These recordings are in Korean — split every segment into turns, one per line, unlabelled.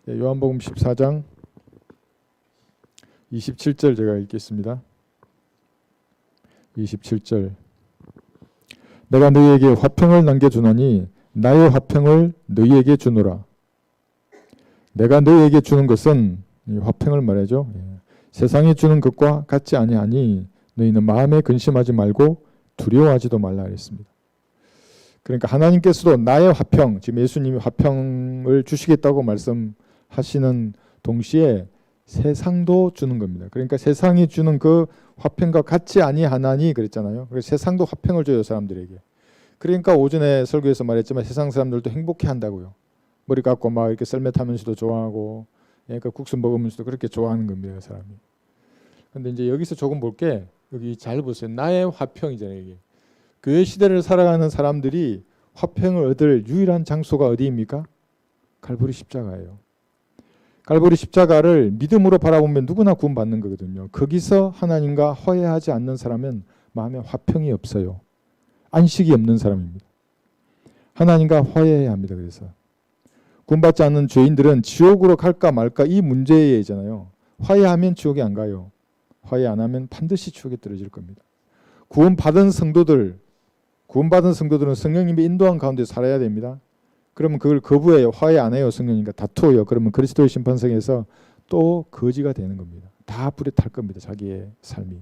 요한복음 14장 27절 제가 읽겠습니다. 27절. 내가 너희에게 화평을 남겨주노니 나의 화평을 너희에게 주노라. 내가 너희에게 주는 것은 화평을 말하죠. 세상이 주는 것과 같지 아니하니 너희는 마음에 근심하지 말고 두려워하지도 말라 그랬습니다. 그러니까 하나님께서도 나의 화평, 지금 예수님이 화평을 주시겠다고 말씀하시는 동시에 세상도 주는 겁니다. 그러니까 세상이 주는 그 화평과 같지 아니하나니 그랬잖아요. 그래서 세상도 화평을 줘요, 사람들에게. 그러니까 오전에 설교에서 말했지만 세상 사람들도 행복해 한다고요. 머리 감고 막 이렇게 썰매 타면서도 좋아하고, 그러니까 국수 먹으면서도 그렇게 좋아하는 겁니다, 그 사람이. 근데 이제 여기서 조금 볼게. 여기 잘 보세요. 나의 화평이잖아요, 이게. 교회 시대를 살아가는 사람들이 화평을 얻을 유일한 장소가 어디입니까? 갈보리 십자가예요. 갈보리 십자가를 믿음으로 바라보면 누구나 구원받는 거거든요. 거기서 하나님과 화해하지 않는 사람은 마음에 화평이 없어요. 안식이 없는 사람입니다. 하나님과 화해해야 합니다. 그래서 구원받지 않는 죄인들은 지옥으로 갈까 말까 이 문제이잖아요. 화해하면 지옥에 안 가요. 화해 안 하면 반드시 지옥에 떨어질 겁니다. 구원받은 성도들은 성령님이 인도한 가운데 살아야 됩니다. 그러면 그걸 거부해요. 화해 안 해요. 성령님과 다투어요. 그러면 그리스도의 심판석에서 또 거지가 되는 겁니다. 다 불에 탈 겁니다. 자기의 삶이.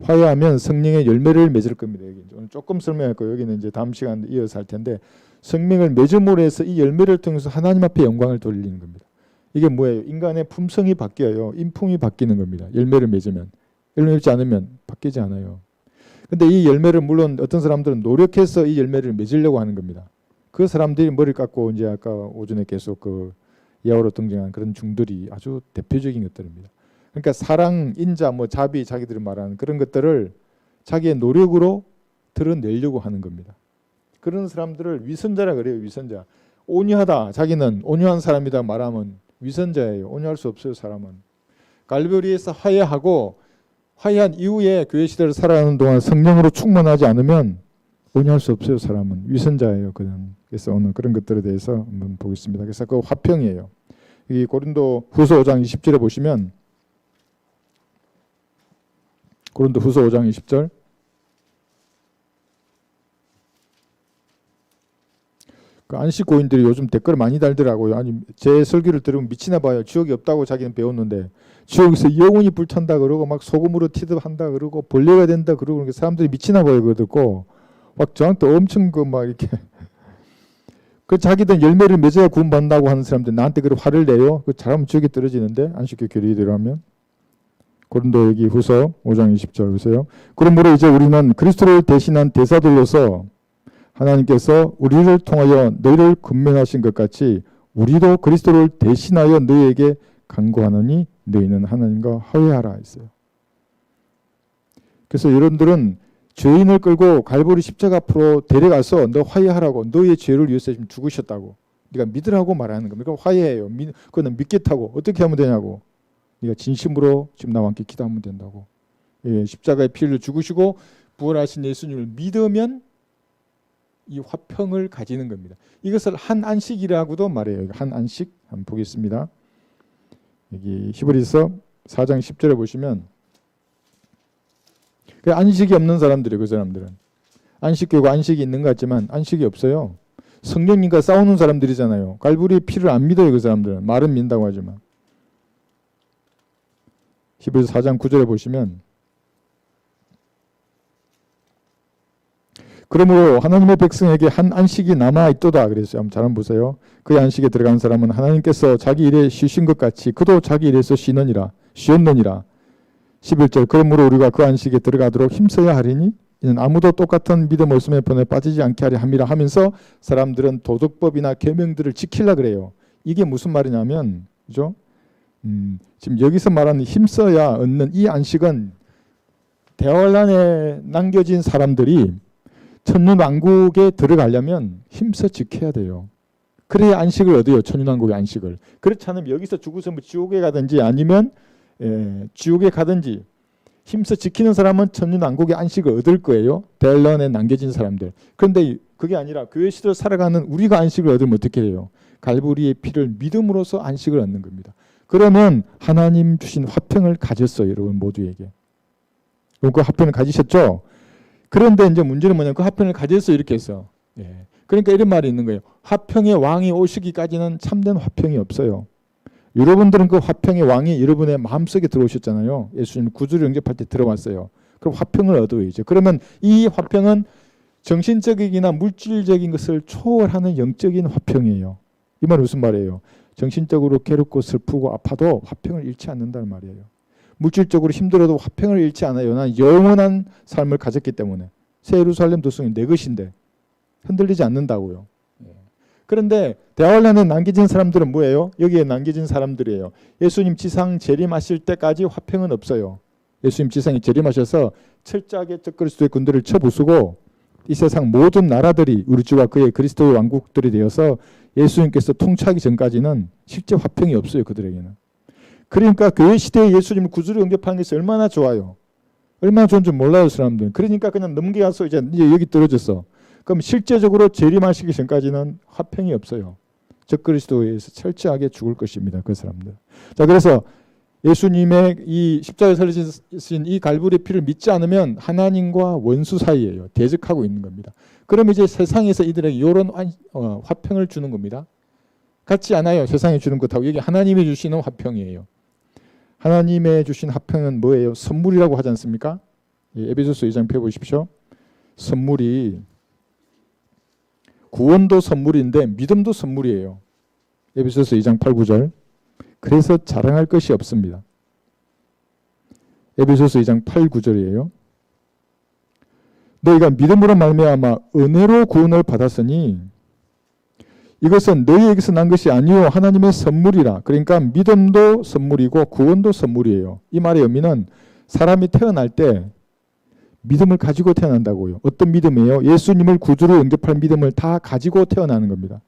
화해하면 성령의 열매를 맺을 겁니다. 여기 오늘 조금 설명할 거예요. 여기는 이제 다음 시간에 이어서 할 텐데 성령을 맺음으로 해서 이 열매를 통해서 하나님 앞에 영광을 돌리는 겁니다. 이게 뭐예요? 인간의 품성이 바뀌어요. 인품이 바뀌는 겁니다. 열매를 맺으면. 열매 맺지 않으면 바뀌지 않아요. 근데 이 열매를 물론 어떤 사람들은 노력해서 이 열매를 맺으려고 하는 겁니다. 그 사람들이 머리 깎고 이제 아까 오전에 계속 그 예화로 등장한 그런 중들이 아주 대표적인 것들입니다. 그러니까 사랑, 인자, 자비, 자기들이 말하는 그런 것들을 자기의 노력으로 드러내려고 하는 겁니다. 그런 사람들을 위선자라 그래요. 위선자. 온유하다. 자기는 온유한 사람이다 말하면 위선자예요. 온유할 수 없어요. 사람은. 갈보리에서 화해한 이후에 교회 시대를 살아가는 동안 성령으로 충만하지 않으면 온유할 수 없어요. 사람은. 위선자예요. 그래서 오늘 그런 것들에 대해서 한번 보겠습니다. 그래서 그 화평이에요. 이 고린도 후서 5장 20절에 보시면 고린도 후서 5장 20절 그 안식고인들이 요즘 댓글 많이 달더라고요. 아니 제 설교를 들으면 미치나 봐요. 지옥이 없다고 자기는 배웠는데 지옥에서 영원히 불탄다 그러고 막 소금으로 티듭한다 그러고 벌레가 된다 그러고 사람들이 미치나 봐요. 그거 듣고 막 저한테 엄청 막 이렇게 그 자기들 열매를 맺어야 구원받는다고 하는 사람들 나한테 그 화를 내요. 그 잘하면 지옥에 떨어지는데 안식교 교리대로 하면. 고린도 여기 후서 5장 20절 보세요. 그러므로 이제 우리는 그리스도를 대신한 대사들로서 하나님께서 우리를 통하여 너희를 권면하신 것 같이 우리도 그리스도를 대신하여 너희에게 간구하노니 너희는 하나님과 화해하라 했어요. 그래서 여러분들은 죄인을 끌고 갈보리 십자가 앞으로 데려가서 너 화해하라고 너희의 죄를 위해서 지금 죽으셨다고 네가 믿으라고 말하는 겁니다. 그러니까 화해해요. 그거는 믿겠다고 어떻게 하면 되냐고 네가 진심으로 지금 나와 함께 기도하면 된다고. 예, 십자가의 피를 죽으시고 부활하신 예수님을 믿으면 이 화평을 가지는 겁니다. 이것을 한 안식이라고도 말해요. 한 안식 한번 보겠습니다. 여기 히브리서 4장 10절에 보시면 그 안식이 없는 사람들이에요. 그 사람들은 안식교가 안식이 있는 것 같지만 안식이 없어요. 성령님과 싸우는 사람들이잖아요. 갈보리의 피를 안 믿어요. 그 사람들은 말은 믿는다고 하지만 히브리서 4장 9절에 보시면 그러므로 하나님의 백성에게 한 안식이 남아있도다 그랬어요. 잘 한번 보세요. 그 안식에 들어간 사람은 하나님께서 자기 일에 쉬신 것 같이 그도 자기 일에서 쉬었느니라. 11절 그러므로 우리가 그 안식에 들어가도록 힘써야 하리니 이는 아무도 똑같은 믿음 없음의 본에 빠지지 않게 하려 함이라 하면서 사람들은 도덕법이나 계명들을 지키려 그래요. 이게 무슨 말이냐면 그죠? 지금 여기서 말하는 힘써야 얻는 이 안식은 대환란에 남겨진 사람들이 천년왕국에 들어가려면 힘써 지켜야 돼요. 그래야 안식을 얻어요. 천년왕국의 안식을. 그렇지 않으면 여기서 죽어서 지옥에 가든지 아니면 지옥에 가든지 힘써 지키는 사람은 천년왕국의 안식을 얻을 거예요. 대환란에 남겨진 사람들. 그런데 그게 아니라 교회 시대를 살아가는 우리가 안식을 얻으면 어떻게 해요? 갈보리의 피를 믿음으로써 안식을 얻는 겁니다. 그러면 하나님 주신 화평을 가졌어요. 여러분 모두에게. 그럼 그 화평을 가지셨죠? 그런데 이제 문제는 뭐냐면 그 화평을 가졌어요. 이렇게 해서. 예. 그러니까 이런 말이 있는 거예요. 화평의 왕이 오시기까지는 참된 화평이 없어요. 여러분들은 그 화평의 왕이 여러분의 마음속에 들어오셨잖아요. 예수님 구주를 영접할 때 들어왔어요. 그럼 화평을 얻어야죠. 그러면 이 화평은 정신적이나 물질적인 것을 초월하는 영적인 화평이에요. 이 말은 무슨 말이에요? 정신적으로 괴롭고 슬프고 아파도 화평을 잃지 않는다는 말이에요. 물질적으로 힘들어도 화평을 잃지 않아요. 난 영원한 삶을 가졌기 때문에. 새 예루살렘 도성이 내 것인데 흔들리지 않는다고요. 그런데 대화원란에 남겨진 사람들은 뭐예요? 여기에 남겨진 사람들이에요. 예수님 지상 재림하실 때까지 화평은 없어요. 예수님 지상에 재림하셔서 철저하게 적그리스도의 군대를 쳐부수고 이 세상 모든 나라들이 우리 주와 그의 그리스도의 왕국들이 되어서 예수님께서 통치하기 전까지는 실제 화평이 없어요. 그들에게는. 그러니까 교회 시대에 예수님을 구주로 영접하는 것이 얼마나 좋아요. 얼마나 좋은 줄 몰라요. 사람들은. 그러니까 그냥 넘겨가서 이제 여기 떨어졌어. 그럼 실제적으로 재림하시기 전까지는 화평이 없어요. 적그리스도에 의해서 철저하게 죽을 것입니다. 그 사람들. 자, 그래서 예수님의 이 십자가에 설리신 이 갈보리 피를 믿지 않으면 하나님과 원수 사이예요. 대적하고 있는 겁니다. 그럼 이제 세상에서 이들에게 이런 화평을 주는 겁니다. 같지 않아요. 세상에 주는 것하고 여기 하나님이 주시는 화평이에요. 하나님의 주신 화평은 뭐예요? 선물이라고 하지 않습니까? 에베소서 2장 펴보십시오. 선물이 구원도 선물인데 믿음도 선물이에요. 에베소서 2장 8, 9절. 그래서 자랑할 것이 없습니다. 에베소서 2장 8, 9절이에요. 너희가 믿음으로 말미암아 은혜로 구원을 받았으니 이것은 너희에게서 난 것이 아니요 하나님의 선물이라. 그러니까 믿음도 선물이고 구원도 선물이에요. 이 말의 의미는 사람이 태어날 때 믿음을 가지고 태어난다고요. 어떤 믿음이에요? 예수님을 구주로 영접할 믿음을 다 가지고 태어나는 겁니다.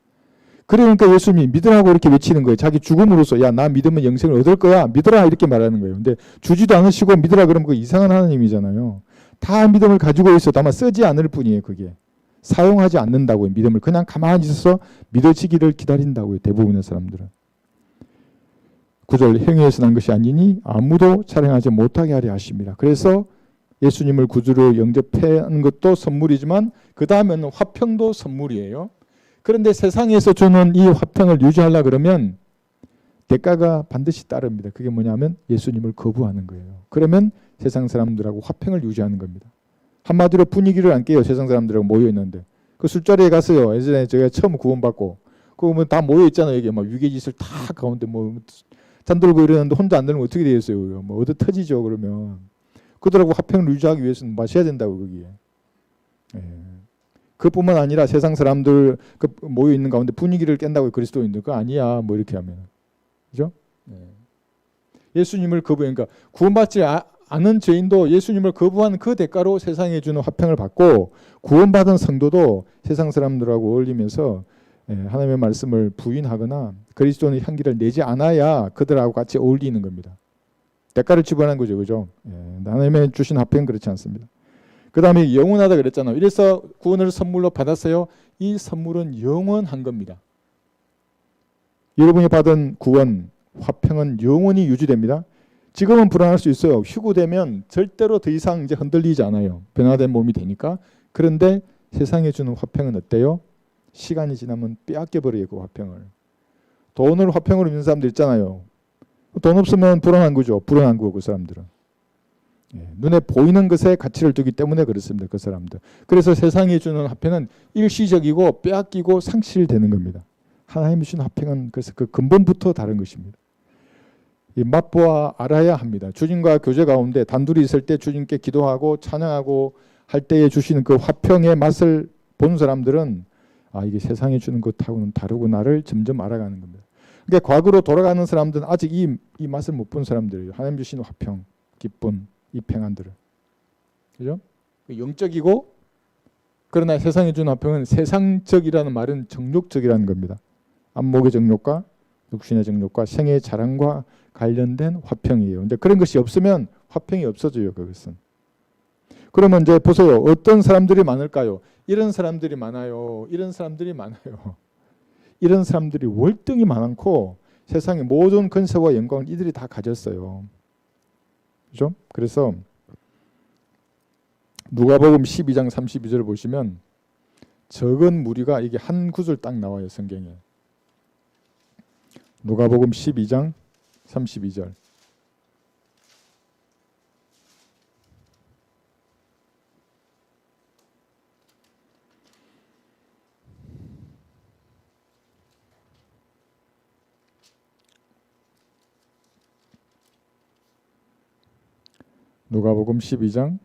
그러니까 예수님이 믿으라고 이렇게 외치는 거예요. 자기 죽음으로써 야, 나 믿으면 영생을 얻을 거야. 믿어라 이렇게 말하는 거예요. 근데 주지도 않으시고 믿으라 그러면 그 이상한 하나님이잖아요. 다 믿음을 가지고 있어도 아마 쓰지 않을 뿐이에요. 그게. 사용하지 않는다고요. 믿음을 그냥 가만히 있어서 믿어지기를 기다린다고요. 대부분의 사람들은. 9절 행위에서 난 것이 아니니 아무도 자랑하지 못하게 하려 하십니다. 그래서 예수님을 구주로 영접하는 것도 선물이지만 그 다음에는 화평도 선물이에요. 그런데 세상에서 주는 이 화평을 유지하려 그러면 대가가 반드시 따릅니다. 그게 뭐냐면 예수님을 거부하는 거예요. 그러면 세상 사람들하고 화평을 유지하는 겁니다. 한마디로 분위기를 안 깨요. 세상 사람들하고 모여있는데. 그 술자리에 갔어요. 예전에 제가 처음 구원받고. 그러면 다 모여있잖아요. 이게 막 위계짓을 다 가운데 뭐 잔 들고 이러는데 혼자 안 들면 어떻게 되겠어요. 뭐 얻어 터지죠. 그러면. 그들하고 화평을 유지하기 위해서는 마셔야 된다고 거기에. 예. 그뿐만 아니라 세상 사람들 그 모여 있는 가운데 분위기를 깬다고 그리스도인들 그거 아니야 뭐 이렇게 하면 그죠? 예. 예수님을 거부해 그러니까 구원받지 않은 죄인도 예수님을 거부하는 그 대가로 세상에 주는 화평을 받고 구원받은 성도도 세상 사람들하고 어울리면서 예, 하나님의 말씀을 부인하거나 그리스도의 향기를 내지 않아야 그들하고 같이 어울리는 겁니다. 대가를 지불하는 거죠, 그죠? 예, 하나님의 주신 화평은 그렇지 않습니다. 그 다음에 영원하다 그랬잖아요. 이래서 구원을 선물로 받았어요. 이 선물은 영원한 겁니다. 여러분이 받은 구원, 화평은 영원히 유지됩니다. 지금은 불안할 수 있어요. 휴구되면 절대로 더 이상 이제 흔들리지 않아요. 변화된 몸이 되니까. 그런데 세상에 주는 화평은 어때요? 시간이 지나면 빼앗겨버려요. 그 화평을. 돈을 화평으로 믿는 사람들 있잖아요. 돈 없으면 불안한 거죠. 불안한 거고 그 사람들은. 예, 눈에 보이는 것에 가치를 두기 때문에 그렇습니다. 그 사람들. 그래서 세상에 주는 화평은 일시적이고 빼앗기고 상실되는 겁니다. 하나님이 주신 화평은 그래서 그 근본부터 다른 것입니다. 이 맛보아 알아야 합니다. 주님과 교제 가운데 단둘이 있을 때 주님께 기도하고 찬양하고 할 때에 주시는 그 화평의 맛을 본 사람들은 아 이게 세상에 주는 것하고는 다르구나를 점점 알아가는 겁니다. 그러니까 과거로 돌아가는 사람들은 아직 이 맛을 못 본 사람들이에요. 하나님 주신 화평, 기쁨, 이 평안들을. 그죠? 영적이고 그러나 세상에 주는 화평은 세상적이라는 말은 정욕적이라는 겁니다. 안목의 정욕과 육신의 정욕과 생의 자랑과 관련된 화평이에요. 근데 그런 것이 없으면 화평이 없어져요. 그것은. 그러면 이제 보세요. 어떤 사람들이 많을까요? 이런 사람들이 많아요. 이런 사람들이 많아요. 이런 사람들이 월등히 많고 세상의 모든 권세와 영광을 이들이 다 가졌어요. 그죠? 그래서 누가복음 12장 32절을 보시면 적은 무리가 이게 한 구절 딱 나와요, 성경에. 누가복음 12장 32절. 누가복음 12장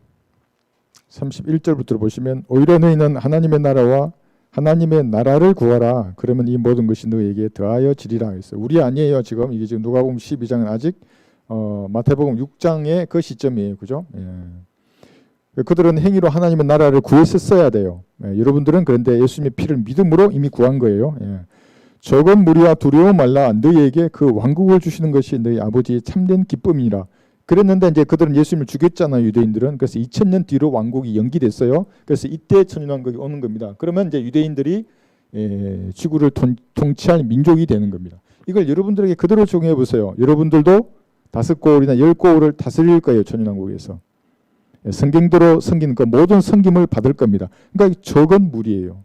31절부터 보시면 오히려 너희는 하나님의 나라와 하나님의 나라를 구하라. 그러면 이 모든 것이 너희에게 더하여 지리라 했어요. 우리 아니에요. 지금 이게 지금 누가복음 12장은 아직 마태복음 6장의 그 시점이에요. 그죠? 예. 그들은 행위로 하나님의 나라를 구했었어야 돼요. 예. 여러분들은 그런데 예수님의 피를 믿음으로 이미 구한 거예요. 예. 적은 무리와 두려워 말라. 너희에게 그 왕국을 주시는 것이 너희 아버지의 참된 기쁨이라. 그랬는데 이제 그들은 예수님을 죽였잖아요, 유대인들은. 그래서 2000년 뒤로 왕국이 연기됐어요. 그래서 이때 천년왕국이 오는 겁니다. 그러면 이제 유대인들이 지구를 통치할 민족이 되는 겁니다. 이걸 여러분들에게 그대로 적용해 보세요. 여러분들도 5고을이나 10고을을 다스릴 거예요, 천년왕국에서. 성경대로 섬기는 그 모든 섬김을 받을 겁니다. 그러니까 적은 무리예요.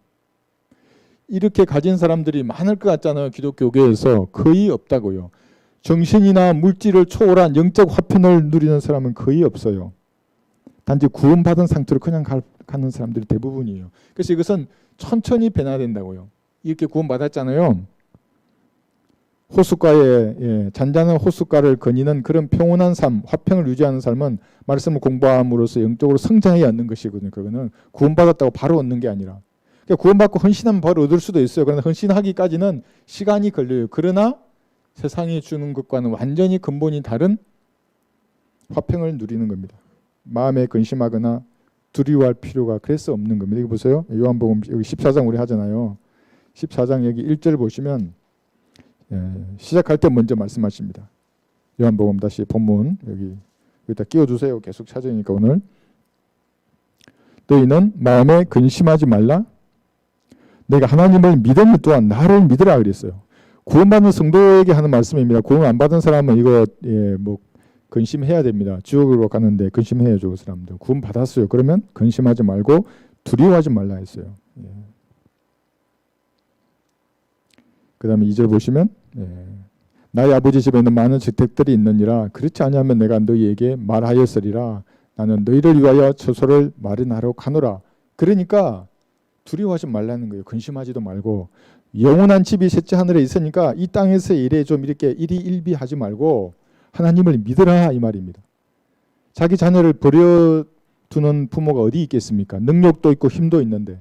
이렇게 가진 사람들이 많을 것 같잖아요, 기독교계에서. 거의 없다고요. 정신이나 물질을 초월한 영적 화평을 누리는 사람은 거의 없어요. 단지 구원받은 상태로 그냥 가는 사람들이 대부분이에요. 그래서 이것은 천천히 변화된다고요. 이렇게 구원받았잖아요. 호숫가에 잔잔한 호숫가를 거니는 그런 평온한 삶, 화평을 유지하는 삶은 말씀을 공부함으로써 영적으로 성장해야 얻는 것이거든요. 그거는 구원받았다고 바로 얻는 게 아니라. 그러니까 구원받고 헌신하면 바로 얻을 수도 있어요. 그러나 헌신하기까지는 시간이 걸려요. 그러나 세상이 주는 것과는 완전히 근본이 다른 화평을 누리는 겁니다. 마음에 근심하거나 두려워할 필요가 그래서 없는 겁니다. 이거 보세요. 요한복음 여기 14장 우리 하잖아요. 14장 여기 1절 보시면 시작할 때 먼저 말씀하십니다. 요한복음 다시 본문 여기다 끼워주세요. 계속 찾으니까 오늘. 너희는 마음에 근심하지 말라. 내가 하나님을 믿으니 또한 나를 믿으라 그랬어요. 구원받는 성도에게 하는 말씀입니다. 구원 안 받은 사람은 이거 근심해야 됩니다. 지옥으로 가는데 근심해야죠. 그 사람들. 구원 받았어요. 그러면 근심하지 말고 두려워하지 말라 했어요. 그 다음에 2절 보시면 나의 아버지 집에는 많은 주택들이 있느니라. 그렇지 아니하면 내가 너희에게 말하였으리라. 나는 너희를 위하여 처소를 마련하러 가노라. 그러니까 두려워하지 말라는 거예요. 근심하지도 말고. 영원한 집이 셋째 하늘에 있으니까 이 땅에서의 일에 좀 이렇게 일희일비하지 말고 하나님을 믿으라 이 말입니다. 자기 자녀를 버려두는 부모가 어디 있겠습니까? 능력도 있고 힘도 있는데.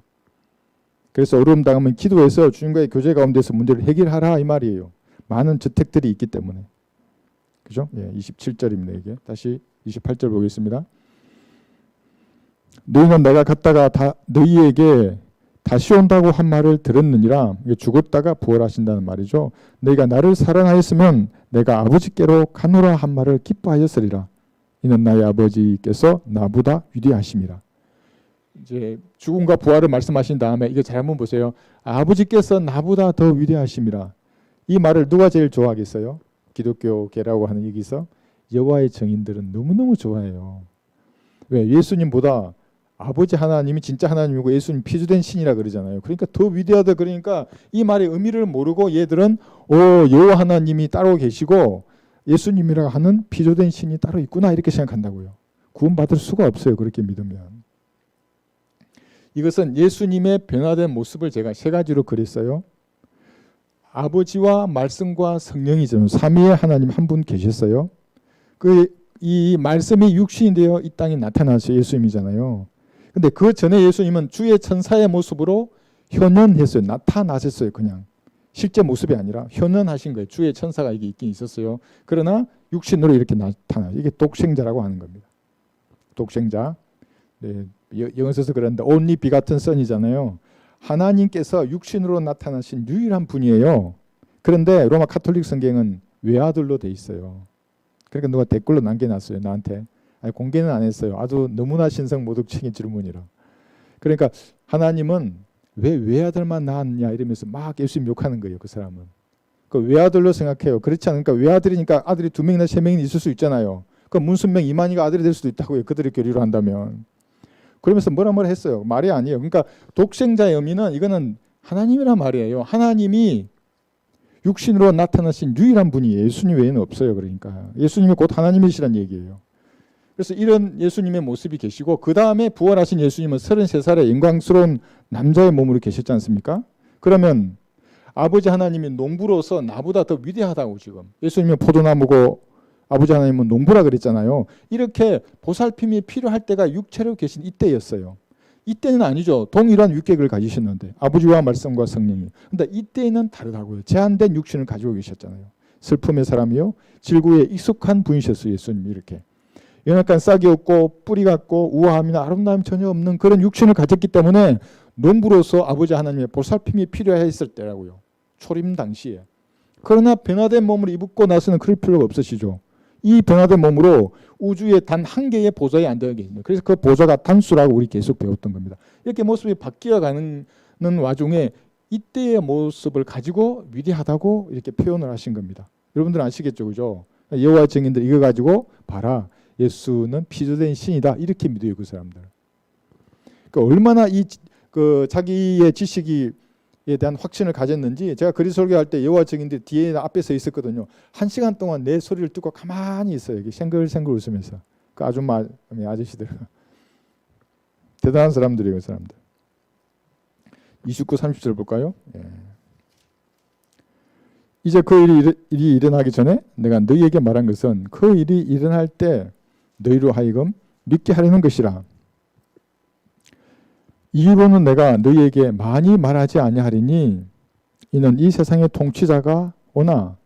그래서 어려움 당하면 기도해서 주님과의 교제 가운데서 문제를 해결하라 이 말이에요. 많은 저택들이 있기 때문에. 그죠? 27절입니다. 이게. 다시 28절 보겠습니다. 너희는 내가 갔다가 너희에게 다시 온다고 한 말을 들었느니라. 죽었다가 부활하신다는 말이죠. 너희가 나를 사랑하였으면 내가 아버지께로 가노라 한 말을 기뻐하였으리라. 이는 나의 아버지께서 나보다 위대하심이라. 이제 죽음과 부활을 말씀하신 다음에 이거 잘 한번 보세요. 아버지께서 나보다 더 위대하심이라. 이 말을 누가 제일 좋아하겠어요? 기독교계라고 하는 여기서 여호와의 증인들은 너무너무 좋아해요. 왜? 예수님보다 아버지 하나님이 진짜 하나님이고 예수님 피주된 신이라 그러잖아요. 그러니까 더 위대하다. 그러니까 이 말의 의미를 모르고 얘들은 여호와 하나님이 따로 계시고 예수님이라 하는 피조된 신이 따로 있구나 이렇게 생각한다고요. 구원받을 수가 없어요. 그렇게 믿으면. 이것은 예수님의 변화된 모습을 제가 세 가지로 그렸어요. 아버지와 말씀과 성령이죠. 삼위의 하나님 한 분 계셨어요. 이 말씀이 육신이 되어 이 땅에 나타나서 예수님이잖아요. 근데 그 전에 예수님은 주의 천사의 모습으로 현현했어요. 나타나셨어요. 그냥 실제 모습이 아니라 현현하신 거예요. 주의 천사가 이게 있긴 있었어요. 그러나 육신으로 이렇게 나타나요. 이게 독생자라고 하는 겁니다. 독생자. 영어 써서 그런데 only begotten son이잖아요. 하나님께서 육신으로 나타나신 유일한 분이에요. 그런데 로마 카톨릭 성경은 외아들로 돼 있어요. 그러니까 누가 댓글로 남겨놨어요. 나한테. 아니, 공개는 안 했어요. 아주 너무나 신성모독적인 질문이라. 그러니까 하나님은 왜 외아들만 낳았냐 이러면서 막 예수님 욕하는 거예요. 그 사람은. 그 외아들로 생각해요. 그렇지 않으니까 외아들이니까 아들이 2명이나 3명이나 있을 수 있잖아요. 그 문순명 이만희가 아들이 될 수도 있다고요. 그들의 교리로 한다면. 그러면서 뭐라 했어요. 말이 아니에요. 그러니까 독생자의 의미는 이거는 하나님이란 말이에요. 하나님이 육신으로 나타나신 유일한 분이 예수님 외에는 없어요. 그러니까 예수님이 곧 하나님이시란 얘기예요. 그래서 이런 예수님의 모습이 계시고 그 다음에 부활하신 예수님은 33살의 영광스러운 남자의 몸으로 계셨지 않습니까? 그러면 아버지 하나님이 농부로서 나보다 더 위대하다고 지금 예수님이 포도나무고 아버지 하나님은 농부라 그랬잖아요. 이렇게 보살핌이 필요할 때가 육체로 계신 이때였어요. 이때는 아니죠. 동일한 육객을 가지셨는데 아버지와 말씀과 성령이. 근데 이때는 다르다고요. 제한된 육신을 가지고 계셨잖아요. 슬픔의 사람이요 질구에 익숙한 분이셨어요. 예수님이 이렇게. 연약한 싹이 없고 뿌리 같고 우아함이나 아름다움이 전혀 없는 그런 육신을 가졌기 때문에 농부로서 아버지 하나님의 보살핌이 필요했을 때라고요. 초림 당시에. 그러나 변화된 몸을 입고 나서는 그럴 필요가 없으시죠. 이 변화된 몸으로 우주의 단 한 개의 보좌에 앉아 계십니다. 그래서 그 보좌가 단수라고 우리 계속 배웠던 겁니다. 이렇게 모습이 바뀌어가는 와중에 이때의 모습을 가지고 위대하다고 이렇게 표현을 하신 겁니다. 여러분들은 아시겠죠, 그죠? 여호와 증인들 이거 가지고 봐라, 예수는 피조된 신이다 이렇게 믿어요, 그 사람들. 그러니까 얼마나 그 자기의 지식이 에 대한 확신을 가졌는지 제가 그리 설교할 때 여호와 증인들이 뒤에 앞에 서 있었거든요. 1시간 동안 내 소리를 듣고 가만히 있어요. 이렇게 생글생글 웃으면서. 그 아줌마 아저씨들 대단한 사람들이에요. 그 사람들. 29, 30절 볼까요? 예. 이제 그 일이 일어나기 전에 내가 너희에게 말한 것은 그 일이 일어날 때 너희로 하여금 믿게 하려는 것이라. 이유로는 내가 너희에게 많이 말하지 아니하리니 이는 이 세상의 통치자가 오나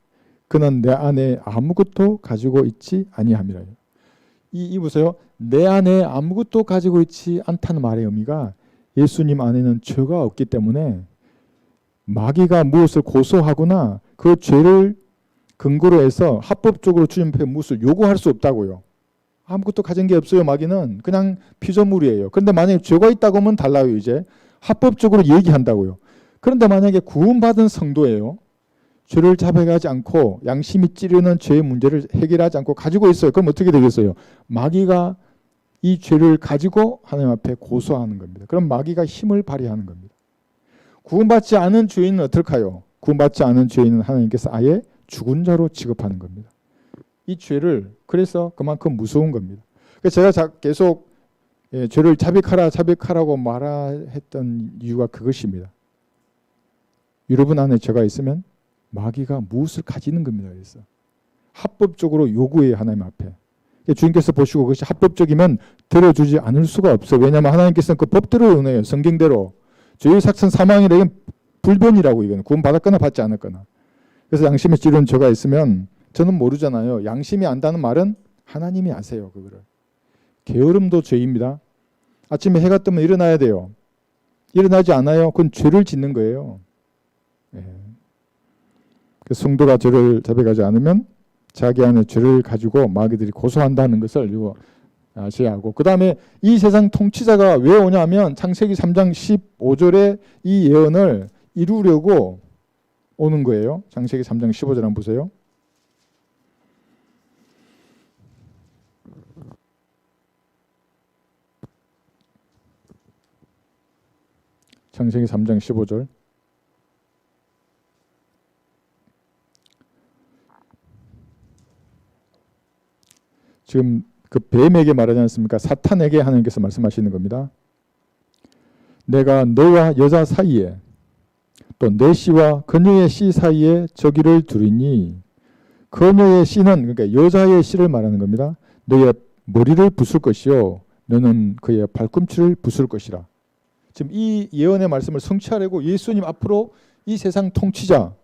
그는 내 안에 아무것도 가지고 있지 아니함이라. 이 보세요. 내 안에 아무것도 가지고 있지 않다는 말의 의미가 예수님 안에는 죄가 없기 때문에 마귀가 무엇을 고소하거나 그 죄를 근거로 해서 합법적으로 주님 앞에 무엇을 요구할 수 없다고요. 아무것도 가진 게 없어요. 마귀는 그냥 피조물이에요. 그런데 만약에 죄가 있다고 하면 달라요. 이제 합법적으로 얘기한다고요. 그런데 만약에 구원받은 성도예요. 죄를 자백하지 않고 양심이 찌르는 죄의 문제를 해결하지 않고 가지고 있어요. 그럼 어떻게 되겠어요? 마귀가 이 죄를 가지고 하나님 앞에 고소하는 겁니다. 그럼 마귀가 힘을 발휘하는 겁니다. 구원받지 않은 죄인은 어떨까요? 구원받지 않은 죄인은 하나님께서 아예 죽은 자로 취급하는 겁니다. 이 죄를 그래서 그만큼 무서운 겁니다. 그래서 제가 계속 죄를 자백하라고 말했던 이유가 그것입니다. 여러분 안에 죄가 있으면 마귀가 무엇을 가지는 겁니다. 그래서 합법적으로 요구해요. 하나님 앞에. 주님께서 보시고 그것이 합법적이면 들어주지 않을 수가 없어요. 왜냐하면 하나님께서는 그 법대로 은혜요. 성경대로. 죄의 삭선 사망이라 이건 불변이라고 이거는 구원받았거나 받지 않았거나. 그래서 양심에 찌르는 죄가 있으면 저는 모르잖아요. 양심이 안다는 말은 하나님이 아세요. 그거를. 게으름도 죄입니다. 아침에 해가 뜨면 일어나야 돼요. 일어나지 않아요. 그건 죄를 짓는 거예요. 예. 성도가 죄를 자백하지 않으면 자기 안에 죄를 가지고 마귀들이 고소한다는 것을 아셔야 하고, 그 다음에 이 세상 통치자가 왜 오냐면 창세기 3장 15절에 이 예언을 이루려고 오는 거예요. 창세기 3장 15절 한번 보세요. 창세기 3장 15절. 지금 그 뱀에게 말하지 않습니까? 사탄에게 하나님께서 말씀하시는 겁니다. 내가 너와 여자 사이에 또 내 씨와 그녀의 씨 사이에 저기를 두리니, 그녀의 씨는 그러니까 여자의 씨를 말하는 겁니다. 너의 머리를 부술 것이요 너는 그의 발꿈치를 부술 것이라. 지금 이 예언의 말씀을 성취하려고 예수님 앞으로 이 세상 통치자,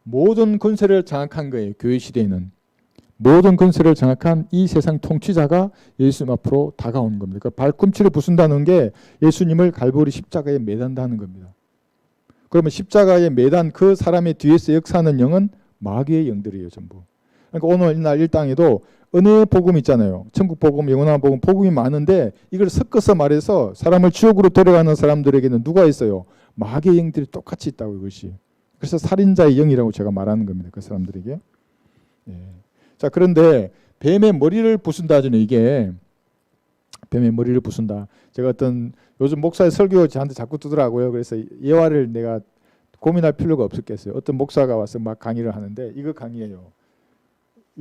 모든 권세를 장악한 거예요. 교회 시대에는 모든 권세를 장악한 이 세상 통치자가 예수님 앞으로 다가오는 겁니다. 그러니까 발꿈치를 부순다는 게 예수님을 갈보리 십자가에 매단다는 겁니다. 그러면 십자가에 매단 그 사람의 뒤에서 역사하는 영은 마귀의 영들이에요. 전부. 그러니까 오늘날 일당에도 은혜의 복음 있잖아요. 천국 복음, 영원한 복음, 복음이 많은데 이걸 섞어서 말해서 사람을 지옥으로 데려가는 사람들에게는 누가 있어요? 마귀의 영들이 똑같이 있다고 이것이. 그래서 살인자의 영이라고 제가 말하는 겁니다. 그 사람들에게. 예. 자, 그런데 뱀의 머리를 부순다 하잖아요. 이게 뱀의 머리를 부순다. 제가 어떤 요즘 목사의 설교 저한테 자꾸 뜨더라고요. 그래서 예화를 내가 고민할 필요가 없었겠어요. 어떤 목사가 와서 막 강의를 하는데 이거 강의예요.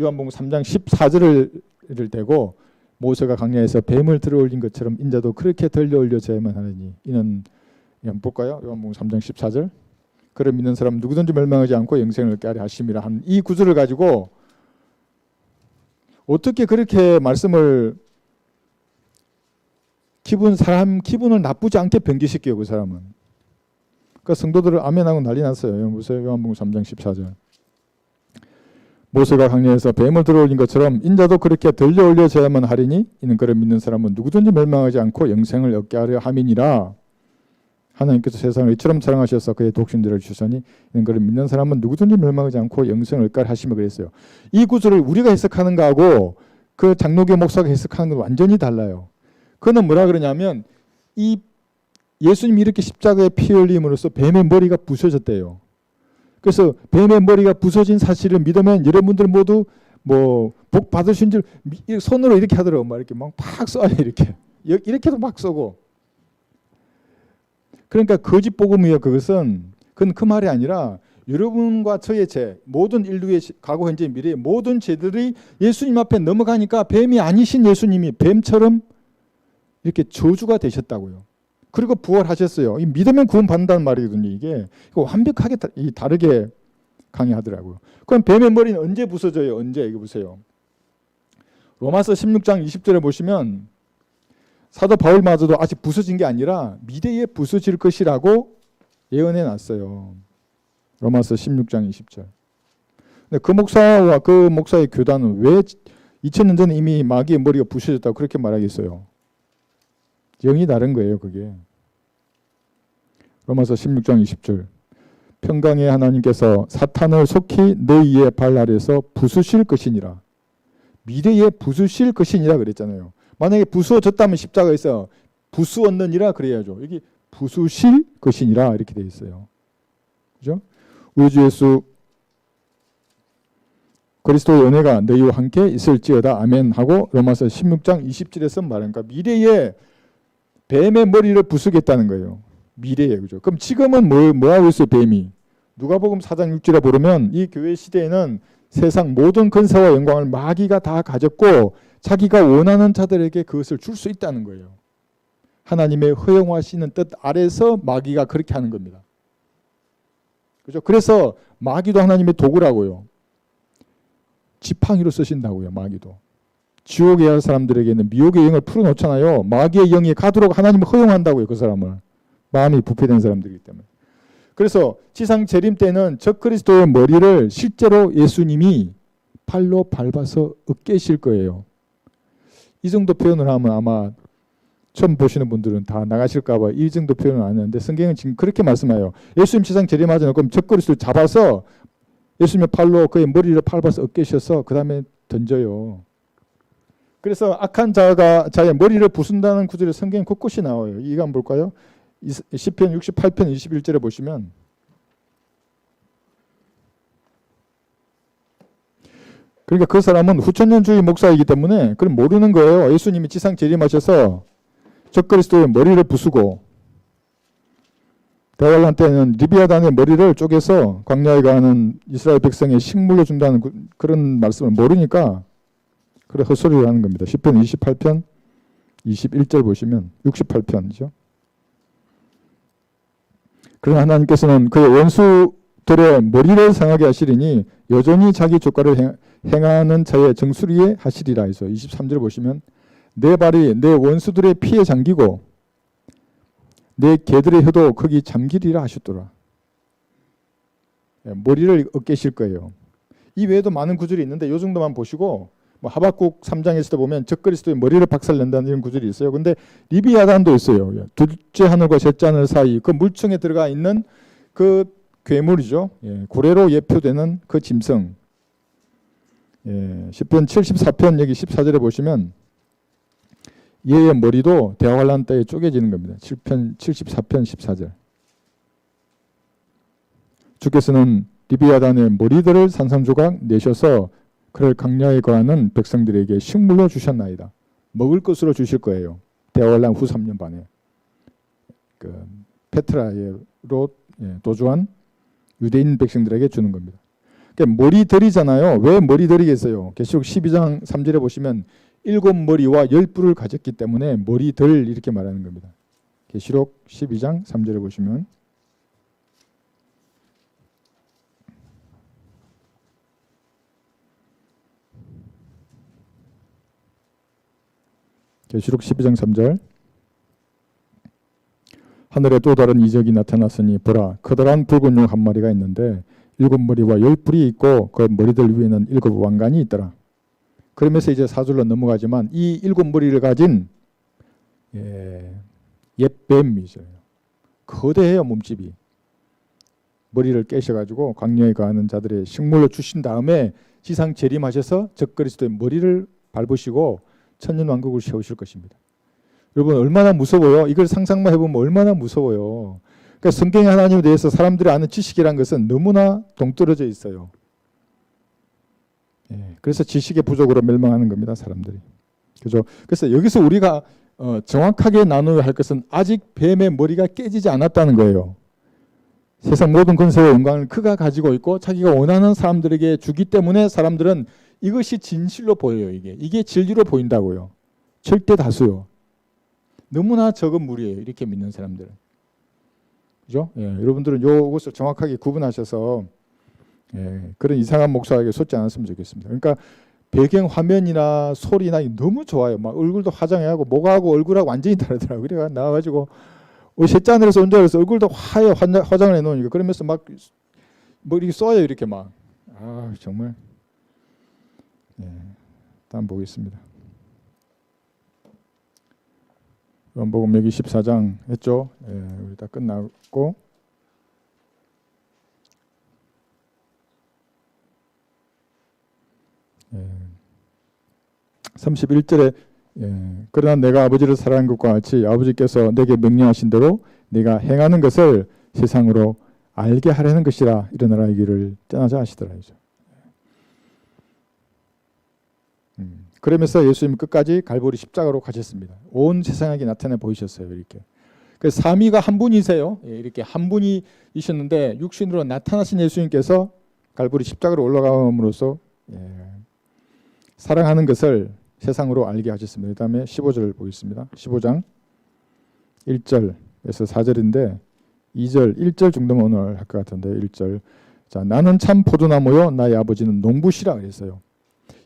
요한복음 3장 14절을 대고 모세가 강야에서 뱀을 들어올린 것처럼 인자도 그렇게 들려올려져야만 하느니 이는 한번 볼까요? 요한복음 3장 14절. 그를 믿는 사람 누구든지 멸망하지 않고 영생을 얻게 하려 하심이라 하는 이 구절을 가지고 어떻게 그렇게 말씀을 사람 기분을 나쁘지 않게 변기시켜요. 그 사람은. 그러니까 성도들을 아멘하고 난리 났어요. 보세요. 요한복음 3장 14절. 모세가 강야에서 뱀을 들어올린 것처럼 인자도 그렇게 들려올려져야만 하리니 이는 그를 믿는 사람은 누구든지 멸망하지 않고 영생을 얻게 하려 함이니라. 하나님께서 세상을 이처럼 사랑하셔서 그의 독생자를 주시니 이는 그를 믿는 사람은 누구든지 멸망하지 않고 영생을 얻게 하려 하시며 그랬어요. 이 구절을 우리가 해석하는 거하고 그 장로교 목사가 해석하는 건 완전히 달라요. 그는 뭐라 그러냐면 이 예수님이 이렇게 십자가에 피 흘림으로써 뱀의 머리가 부서졌대요. 그래서 뱀의 머리가 부서진 사실을 믿으면 여러분들 모두 뭐 복 받으신 줄 손으로 이렇게 하더라고. 막 이렇게 막 팍 쏴요. 이렇게도 막 쏘고. 그러니까 거짓 복음이에요. 그건 그 말이 아니라 여러분과 저의 죄, 모든 인류의 과거, 현재, 미래의 모든 죄들이 예수님 앞에 넘어가니까 뱀이 아니신 예수님이 뱀처럼 이렇게 저주가 되셨다고요. 그리고 부활하셨어요. 이 믿으면 구원받는다는 말이거든요. 이게 완벽하게 다르게 강의하더라고요. 그럼 뱀의 머리는 언제 부서져요? 언제? 이거 보세요. 로마서 16장 20절에 보시면 사도 바울마저도 아직 부서진 게 아니라 미래에 부서질 것이라고 예언해 놨어요. 로마서 16장 20절. 근데 그 목사와 그 목사의 교단은 왜 2000년 전에 이미 마귀의 머리가 부서졌다고 그렇게 말하겠어요? 영이 다른 거예요. 그게. 로마서 16장 20절. 평강의 하나님께서 사탄을 속히 너희의 발 아래에서 부수실 것이니라. 미래에 부수실 것이니라 그랬잖아요. 만약에 부수어졌다면 십자가에서 부수었느니라 그래야죠. 여기 부수실 것이니라 이렇게 돼 있어요. 그죠? 우리 주 예수 그리스도의 은혜가 너희와 함께 있을지어다. 아멘 하고 로마서 16장 20절에서 말하니까 미래에 뱀의 머리를 부수겠다는 거예요. 미래에. 그죠? 그럼 지금은 뭐 하고 있어요? 뱀이. 누가복음 4장 6절에 보면 이 교회 시대에는 세상 모든 근세와 영광을 마귀가 다 가졌고 자기가 원하는 자들에게 그것을 줄 수 있다는 거예요. 하나님의 허용하시는 뜻 아래서 마귀가 그렇게 하는 겁니다. 그죠? 그래서 마귀도 하나님의 도구라고요. 지팡이로 쓰신다고요. 마귀도. 지옥에 갈 사람들에게는 미혹의 영을 풀어놓잖아요. 마귀의 영이 가도록 하나님이 허용한다고요. 그 사람을. 마음이 부패된 사람들이기 때문에. 그래서 지상 재림 때는 적그리스도의 머리를 실제로 예수님이 팔로 밟아서 으깨실 거예요. 이 정도 표현을 하면 아마 처음 보시는 분들은 다 나가실까 봐 이 정도 표현을 안 하는데 성경은 지금 그렇게 말씀해요. 예수님 지상 재림하잖아요. 그럼 적그리스도를 잡아서 예수님의 팔로 그의 머리를 밟아서 으깨셔서 그 다음에 던져요. 그래서 악한 자의 머리를 부순다는 구절이 성경에 곳곳이 나와요. 이거 한번 볼까요? 시편 68편 21절에 보시면 그러니까 그 사람은 후천년주의 목사이기 때문에 그걸 모르는 거예요. 예수님이 지상 재림하셔서 적그리스도의 머리를 부수고 대활란 때는 리비아단의 머리를 쪼개서 광야에 가는 이스라엘 백성의 식물로 준다는 그런 말씀을 모르니까 그래 헛소리를 하는 겁니다. 시편 28편 21절 보시면 68편이죠. 그러나 하나님께서는 그의 원수들의 머리를 상하게 하시리니 여전히 자기 조과를 행하는 자의 정수리에 하시리라 해서 23절 보시면 내 발이 내 원수들의 피에 잠기고 내 개들의 혀도 거기 잠기리라 하셨더라. 머리를 으깨실 거예요. 이 외에도 많은 구절이 있는데 이 정도만 보시고 뭐 하박국 3장에서도 보면 적그리스도의 머리를 박살낸다는 이런 구절이 있어요. 근데 리비아단도 있어요. 둘째 하늘과 셋째 하늘 사이 그 물층에 들어가 있는 그 괴물이죠. 고래로 예표되는 그 짐승. 시편 74편 여기 14절에 보시면 얘의 머리도 대화환란 때에 쪼개지는 겁니다. 74편 14절. 주께서는 리비아단의 머리들을 산산조각 내셔서 그를 강야에 거하는 백성들에게 식물로 주셨나이다. 먹을 것으로 주실 거예요. 대환란 후 3년 반에. 그 페트라로 도주한 유대인 백성들에게 주는 겁니다. 그러니까 머리들이잖아요. 왜 머리들이겠어요? 계시록 12장 3절에 보시면 7머리와 10뿔을 가졌기 때문에 머리들 이렇게 말하는 겁니다. 계시록 12장 3절에 보시면 계시록 12장 3절 하늘에 또 다른 이적이 나타났으니 보라 커다란 붉은 용 한 마리가 있는데 7머리와 10뿔이 있고 그 머리들 위에는 7 왕관이 있더라. 그러면서 이제 사절로 넘어가지만 이 7머리를 가진 옛뱀이죠. 거대해요 몸집이. 머리를 깨셔가지고 광야에 거하는 자들의 식물로 주신 다음에 지상 재림하셔서 적그리스도의 머리를 밟으시고 천년왕국을 세우실 것입니다. 여러분 얼마나 무서워요. 이걸 상상만 해보면 얼마나 무서워요. 그러니까 성경의 하나님에 대해서 사람들이 아는 지식이란 것은 너무나 동떨어져 있어요. 그래서 지식의 부족으로 멸망하는 겁니다. 사람들이. 그죠? 그래서 여기서 우리가 정확하게 나눠야 할 것은 아직 뱀의 머리가 깨지지 않았다는 거예요. 세상 모든 권세와 영광을 그가 가지고 있고 자기가 원하는 사람들에게 주기 때문에 사람들은 이것이 진실로 보여요. 이게 진리로 보인다고요. 절대 다수요. 너무나 적은 무리예요. 이렇게 믿는 사람들은. 그죠? 여러분들은 이것을 정확하게 구분하셔서 그런 이상한 목사에게 솟지 않았으면 좋겠습니다. 그러니까 배경 화면이나 소리나 너무 좋아요. 막 얼굴도 화장해하고 목하고 얼굴하고 완전히 다르더라고요. 그래가 나와가지고 셋째 하늘에서 온 줄 알았어. 얼굴도 하얘 화장을 해놓으니까 그러면서 막 뭐 이렇게 써요. 이렇게 막. 아 정말. 다음 보겠습니다. 요한복음 여기 14장 했죠. 우리 다 끝났고 31절에 그러나 내가 아버지를 사랑한 것과 같이 아버지께서 내게 명령하신 대로 내가 행하는 것을 세상으로 알게 하려는 것이라 일어나라 이기를 떠나자 하시더라. 그러면서 예수님 끝까지 갈보리 십자가로 가셨습니다. 온 세상에게 나타내 보이셨어요. 이렇게. 그 삼위가 한 분이세요. 이렇게 한 분이셨는데 육신으로 나타나신 예수님께서 갈보리 십자가로 올라감으로써 사랑하는 것을 세상으로 알게 하셨습니다. 그 다음에 15절을 보겠습니다. 15장 1절에서 4절인데 2절, 1절 정도면 오늘 할 것 같은데 1절. 자, 나는 참 포도나무요 나의 아버지는 농부시라 그랬어요.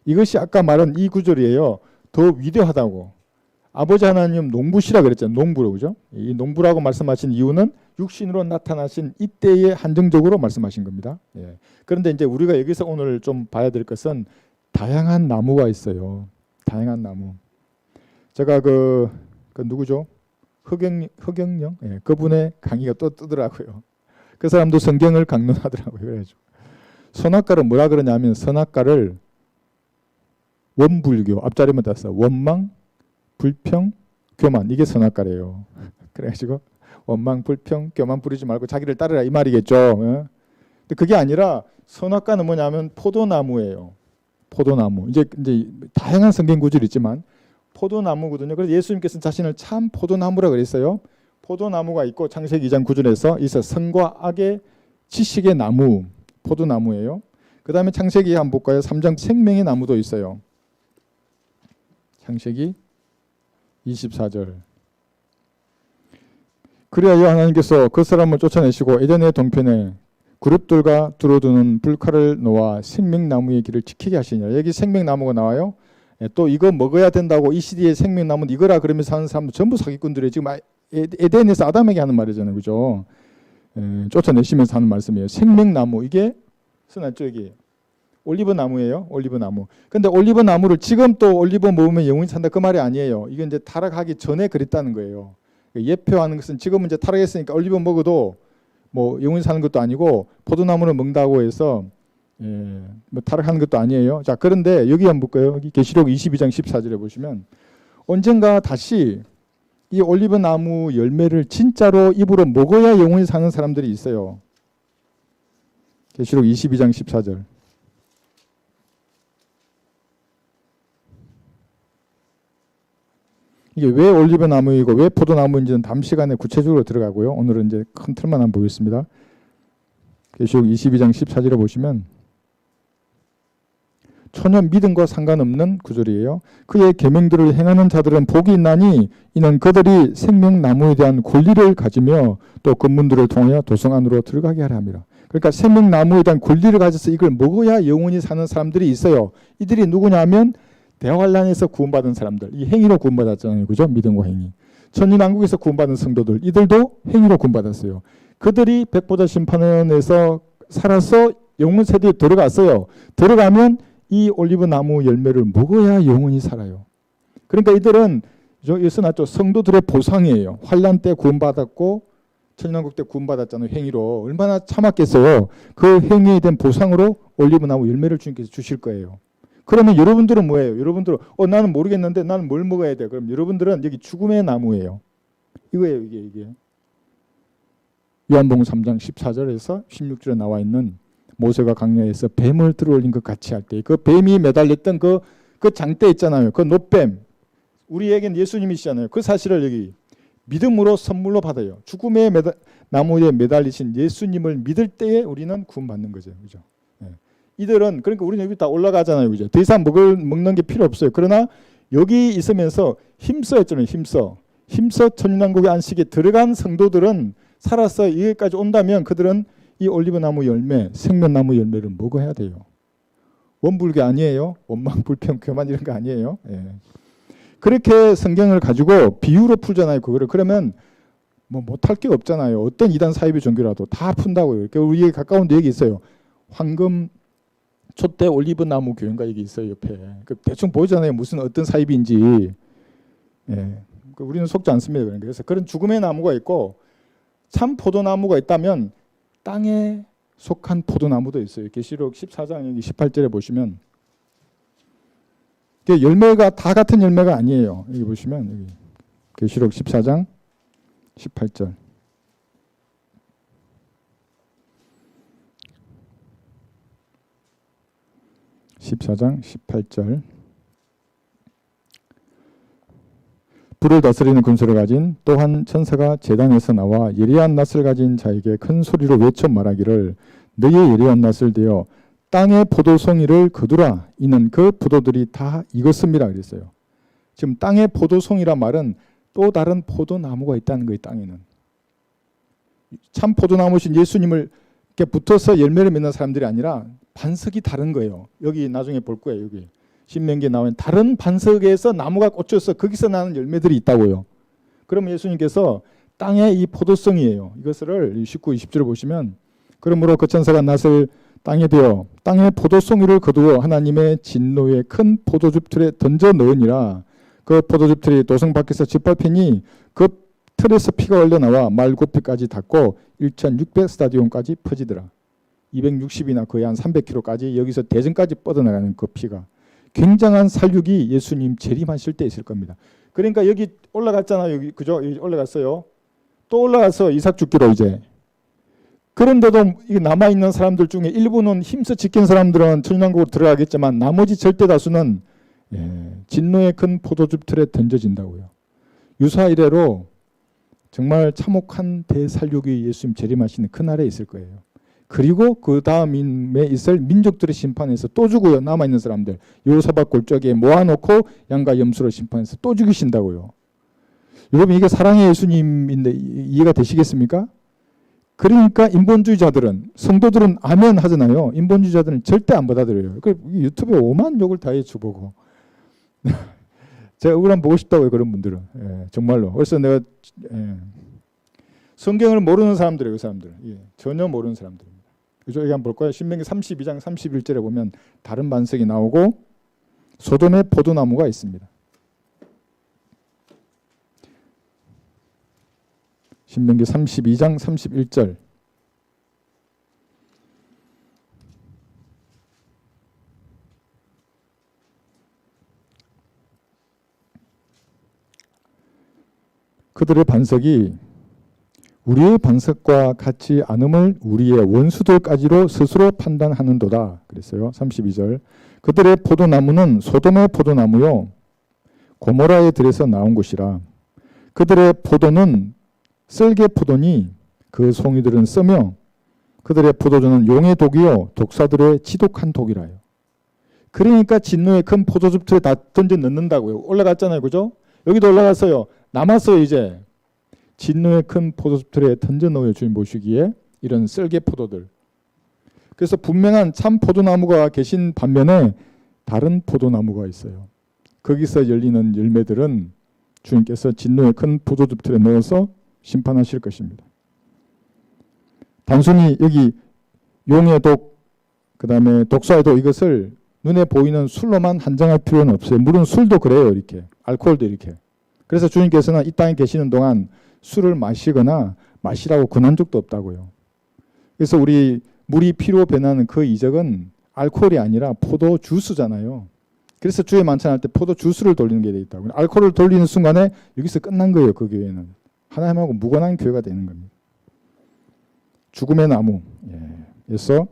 이것이 아까 말한 이 구절이에요. 더 위대하다고. 아버지 하나님 농부시라 그랬잖아요. 농부로 그죠? 이 농부라고 말씀하신 이유는 육신으로 나타나신 이때에 한정적으로 말씀하신 겁니다. 그런데 이제 우리가 여기서 오늘 좀 봐야 될 것은 다양한 나무가 있어요. 다양한 나무. 제가 그 누구죠? 허경영? 그분의 강의가 또 뜨더라고요. 그 사람도 성경을 강론하더라고요. 그래가지고 선악과를 뭐라 그러냐면 선악과를 원불교 앞자리만 땄어. 원망, 불평, 교만 이게 선악과래요. 그래가지고 원망, 불평, 교만 부리지 말고 자기를 따르라 이 말이겠죠. 근데 그게 아니라 선악과는 뭐냐면 포도나무예요. 포도나무. 이제 다양한 성경 구절이 있지만 포도나무거든요. 그래서 예수님께서는 자신을 참 포도나무라 그랬어요. 포도나무가 있고 창세기 2장 9절에서 있어 선과 악의 지식의 나무, 포도나무예요. 그 다음에 창세기 한번 볼까요? 3장 생명의 나무도 있어요. 창세기 24절. 그리하여 하나님께서 그 사람을 쫓아내시고 에덴의 동편에 그룹들과 두루두는 불칼을 놓아 생명나무의 길을 지키게 하시니라. 여기 생명나무가 나와요. 또 이거 먹어야 된다고 이 시대의 생명나무는 이거라 그러면서 하는 사람들 전부 사기꾼들이 지금 에덴에서 아담에게 하는 말이잖아요. 그죠? 쫓아내시면서 하는 말씀이에요. 생명나무 이게 선한 쪽이에요. 올리브 나무예요. 올리브 나무. 근데 올리브 나무를 지금 또 올리브 먹으면 영원히 산다 그 말이 아니에요. 이건 이제 타락하기 전에 그랬다는 거예요. 예표하는 것은 지금은 이제 타락했으니까 올리브 먹어도 뭐 영원히 사는 것도 아니고 포도나무를 먹는다고 해서 뭐 타락하는 것도 아니에요. 자, 그런데 여기 한번 볼까요? 여기 계시록 22장 14절에 보시면 언젠가 다시 이 올리브 나무 열매를 진짜로 입으로 먹어야 영원히 사는 사람들이 있어요. 계시록 22장 14절. 이게 왜 올리브 나무이고 왜 포도나무인지는 다음 시간에 구체적으로 들어가고요. 오늘은 이제 큰 틀만 한번 보겠습니다. 계시록 22장 14절에 보시면 전혀 믿음과 상관없는 구절이에요. 그의 계명들을 행하는 자들은 복이 있나니 이는 그들이 생명나무에 대한 권리를 가지며 또 그 문들을 통하여 도성 안으로 들어가게 하라 함이라. 그러니까 생명나무에 대한 권리를 가져서 이걸 먹어야 영원히 사는 사람들이 있어요. 이들이 누구냐 하면 대환란에서 구원받은 사람들, 이 행위로 구원받았잖아요. 그죠? 믿음과 행위. 천년왕국에서 구원받은 성도들, 이들도 행위로 구원받았어요. 그들이 백보자 심판원에서 살아서 영원 세대에 들어갔어요. 들어가면 이 올리브 나무 열매를 먹어야 영원히 살아요. 그러니까 이들은 여기서 나왔죠. 성도들의 보상이에요. 환란 때 구원받았고 천년왕국 때 구원받았잖아요. 행위로. 얼마나 참았겠어요. 그 행위에 대한 보상으로 올리브 나무 열매를 주님께서 주실 거예요. 그러면 여러분들은 뭐예요? 여러분들은 나는 모르겠는데 나는 뭘 먹어야 돼? 그럼 여러분들은 여기 죽음의 나무예요. 이거예요. 이게. 요한복음 3장 14절에서 16절에 나와 있는 모세가 광야에서 뱀을 들어올린 것 같이 할 때 그 뱀이 매달렸던 그 장대 있잖아요. 그 노뱀. 우리에겐 예수님이시잖아요. 그 사실을 여기 믿음으로 선물로 받아요. 죽음의 나무에 매달리신 예수님을 믿을 때에 우리는 구원받는 거죠. 그죠? 이들은 그러니까 우리는 여기 다 올라가잖아요. 그죠? 더 이상 먹는 게 필요 없어요. 그러나 여기 있으면서 힘써 했잖아요. 힘써 천년왕국의 안식에 들어간 성도들은 살아서 여기까지 온다면 그들은 이 올리브 나무 열매, 생명나무 열매를 먹어야 돼요. 원불교 아니에요. 원망, 불평, 교만 이런 거 아니에요. 그렇게 성경을 가지고 비유로 풀잖아요. 그거를. 그러면 뭐 못할 게 없잖아요. 어떤 이단 사이비 종교라도 다 푼다고요. 그러니까 우리에 가까운 데 여기 있어요. 황금 촛대 올리브 나무 교회가 여기 있어요. 옆에. 대충 보이잖아요. 무슨 어떤 사이비인지. 우리는 속지 않습니다. 그래서 그런 죽음의 나무가 있고 참 포도나무가 있다면 땅에 속한 포도나무도 있어요. 계시록 14장 여기 18절에 보시면 열매가 다 같은 열매가 아니에요. 여기 보시면 여기 계시록 14장 18절. 불을 다스리는 금소를 가진 또한 천사가 제단에서 나와 예리한 낫을 가진 자에게 큰 소리로 외쳐 말하기를 너희의 예리한 낫을 대어 땅의 포도송이를 거두라. 이는 그 포도들이 다 익었습니다. 그랬어요. 지금 땅의 포도송이란 말은 또 다른 포도나무가 있다는 거예요. 땅에는. 참 포도나무신 예수님을 이렇게 붙어서 열매를 맺는 사람들이 아니라 반석이 다른 거예요. 여기 나중에 볼 거예요. 여기 신명기에 나오는 다른 반석에서 나무가 꽂혀서 거기서 나는 열매들이 있다고요. 그러면 예수님께서 땅의 이 포도성이에요. 이것을 19, 20절을 보시면 그러므로 그 천사가 낫을 땅에 대어 땅의 포도송이를 거두어 하나님의 진노의 큰 포도즙 틀에 던져 넣으니라. 그 포도즙 틀이 도성 밖에서 짓밟히니 그 틀에서 피가 흘러나와 말고피까지 닿고 1600 스타디온까지 퍼지더라. 260이나 거의 한 300km까지 여기서 대전까지 뻗어나가는 그 피가. 굉장한 살육이 예수님 재림하실 때 있을 겁니다. 그러니까 여기 올라갔잖아요. 여기 그죠? 여기 올라갔어요. 또 올라가서 이삭 죽기로 이제. 그런데도 남아있는 사람들 중에 일부는 힘써 지킨 사람들은 천년왕국으로 들어가겠지만 나머지 절대 다수는 진노의 큰 포도즙 틀에 던져진다고요. 유사 이래로 정말 참혹한 대살육이 예수님 재림하시는 그날에 있을 거예요. 그리고 그 다음에 있을 민족들의 심판에서 또 죽어요. 남아있는 사람들. 요사박 골짜기에 모아놓고 양과 염소로 심판해서 또 죽이신다고요. 여러분 이게 사랑의 예수님인데 이해가 되시겠습니까? 그러니까 인본주의자들은 성도들은 아멘 하잖아요. 인본주의자들은 절대 안 받아들여요. 유튜브에 오만 욕을 다 해주보고 제가 억울한 보고 싶다고요. 그런 분들은 정말로. 그래서 내가 성경을 모르는 사람들이에요. 그 사람들은 전혀 모르는 사람들입니다. 그죠? 여기 한번 볼까요? 신명기 32장 31절에 보면 다른 반석이 나오고 소돔의 포도나무가 있습니다. 신명기 32장 31절. 그들의 반석이 우리의 반석과 같지 않음을 우리의 원수들까지로 스스로 판단하는도다. 그랬어요. 32절. 그들의 포도나무는 소돔의 포도나무요 고모라의 들에서 나온 것이라. 그들의 포도는 쓸개 포도니 그 송이들은 쓰며 그들의 포도주는 용의 독이요 독사들의 지독한 독이라요. 그러니까 진노의 큰 포도즙 틀에 다 던져 넣는다고요. 올라갔잖아요. 그죠? 여기도 올라갔어요. 남았어요. 이제 진노의 큰 포도즙 틀에 던져 넣어요. 주님 보시기에 이런 쓸개 포도들. 그래서 분명한 참 포도나무가 계신 반면에 다른 포도나무가 있어요. 거기서 열리는 열매들은 주님께서 진노의 큰 포도즙 틀에 넣어서 심판하실 것입니다. 단순히 여기 용의 독, 그 다음에 독사의 독 이것을 눈에 보이는 술로만 한정할 필요는 없어요. 물론 술도 그래요. 이렇게. 알코올도 이렇게. 그래서 주님께서는 이 땅에 계시는 동안 술을 마시거나 마시라고 권한 적도 없다고요. 그래서 우리 물이 피로 변하는 그 이적은 알코올이 아니라 포도 주스잖아요. 그래서 주에 만찬할 때 포도 주스를 돌리는 게 돼 있다고. 알코올을 돌리는 순간에 여기서 끝난 거예요. 그 교회는. 하나님하고 무관한 교회가 되는 겁니다. 죽음의 나무에서